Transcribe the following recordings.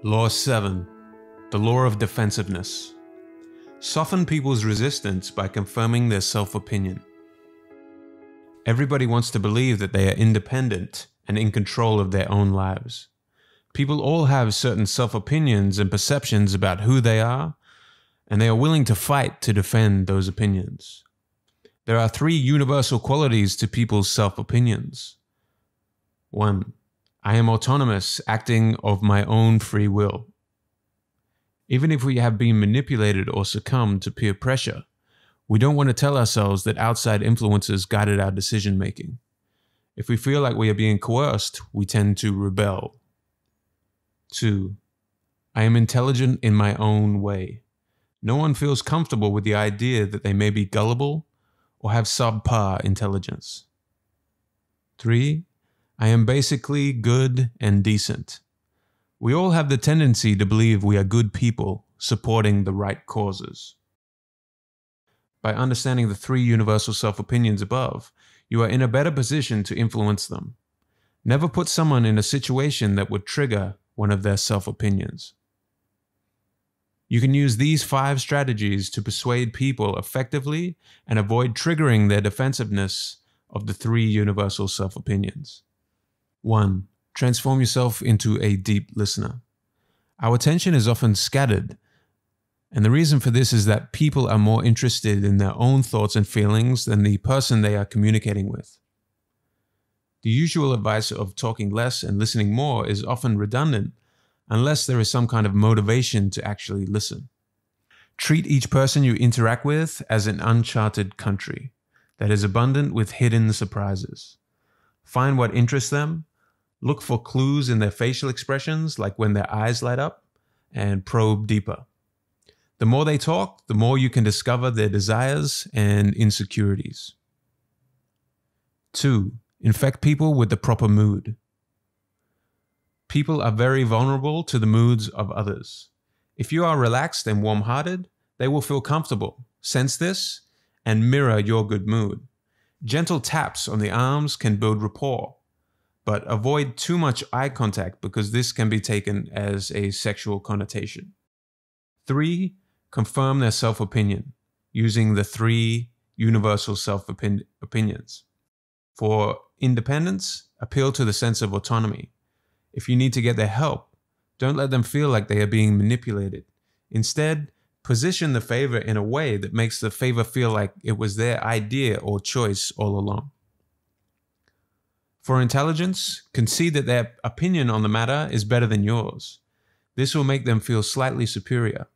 Law 7. The Law of Defensiveness. Soften people's resistance by confirming their self-opinion. Everybody wants to believe that they are independent and in control of their own lives. People all have certain self-opinions and perceptions about who they are, and they are willing to fight to defend those opinions. There are 3 universal qualities to people's self-opinions. 1. I am autonomous, acting of my own free will. Even if we have been manipulated or succumbed to peer pressure, we don't want to tell ourselves that outside influences guided our decision-making. If we feel like we are being coerced, we tend to rebel. 2. I am intelligent in my own way. No one feels comfortable with the idea that they may be gullible or have subpar intelligence. 3. I am basically good and decent. We all have the tendency to believe we are good people supporting the right causes. By understanding the 3 universal self-opinions above, you are in a better position to influence them. Never put someone in a situation that would trigger one of their self-opinions. You can use these 5 strategies to persuade people effectively and avoid triggering their defensiveness of the 3 universal self-opinions. 1. Transform yourself into a deep listener. Our attention is often scattered, and the reason for this is that people are more interested in their own thoughts and feelings than the person they are communicating with. The usual advice of talking less and listening more is often redundant unless there is some kind of motivation to actually listen. Treat each person you interact with as an uncharted country that is abundant with hidden surprises. Find what interests them. Look for clues in their facial expressions, like when their eyes light up, and probe deeper. The more they talk, the more you can discover their desires and insecurities. 2. Infect people with the proper mood. People are very vulnerable to the moods of others. If you are relaxed and warm-hearted, they will feel comfortable, sense this, and mirror your good mood. Gentle taps on the arms can build rapport, but avoid too much eye contact because this can be taken as a sexual connotation. 3. Confirm their self-opinion using the 3 universal self-opinions. For independence, appeal to the sense of autonomy. If you need to get their help, don't let them feel like they are being manipulated. Instead, position the favor in a way that makes the favor feel like it was their idea or choice all along. For intelligence, concede that their opinion on the matter is better than yours. This will make them feel slightly superior,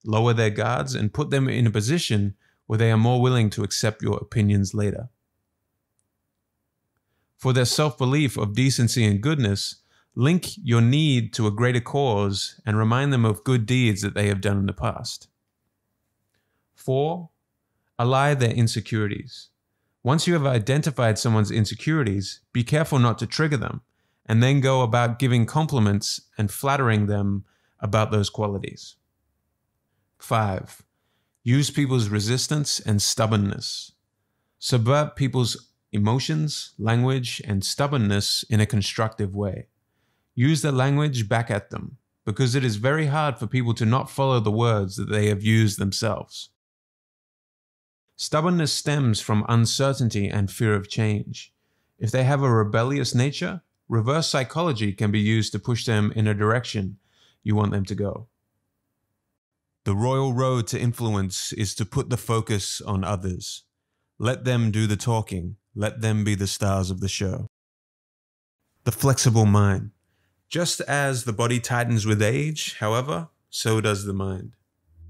lower their guards, and put them in a position where they are more willing to accept your opinions later. For their self-belief of decency and goodness, link your need to a greater cause and remind them of good deeds that they have done in the past. 4. Allay their insecurities. Once you have identified someone's insecurities, be careful not to trigger them, and then go about giving compliments and flattering them about those qualities. 5. Use people's resistance and stubbornness. Subvert people's emotions, language, and stubbornness in a constructive way. Use the language back at them, because it is very hard for people to not follow the words that they have used themselves. Stubbornness stems from uncertainty and fear of change. If they have a rebellious nature, reverse psychology can be used to push them in a direction you want them to go. The royal road to influence is to put the focus on others. Let them do the talking. Let them be the stars of the show. The flexible mind. Just as the body tightens with age, however, so does the mind.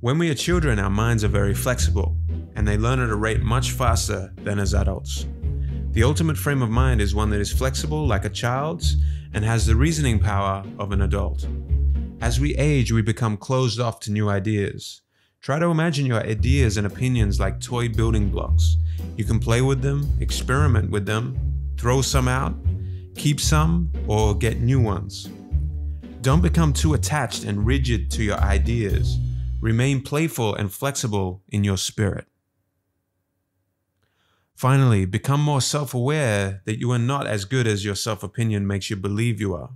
When we are children, our minds are very flexible, and they learn at a rate much faster than as adults. The ultimate frame of mind is one that is flexible like a child's and has the reasoning power of an adult. As we age, we become closed off to new ideas. Try to imagine your ideas and opinions like toy building blocks. You can play with them, experiment with them, throw some out, keep some, or get new ones. Don't become too attached and rigid to your ideas. Remain playful and flexible in your spirit. Finally, become more self-aware that you are not as good as your self-opinion makes you believe you are.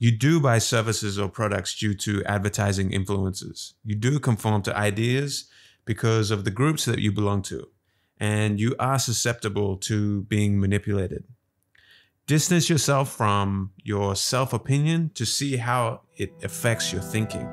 You do buy services or products due to advertising influences. You do conform to ideas because of the groups that you belong to, and you are susceptible to being manipulated. Distance yourself from your self-opinion to see how it affects your thinking.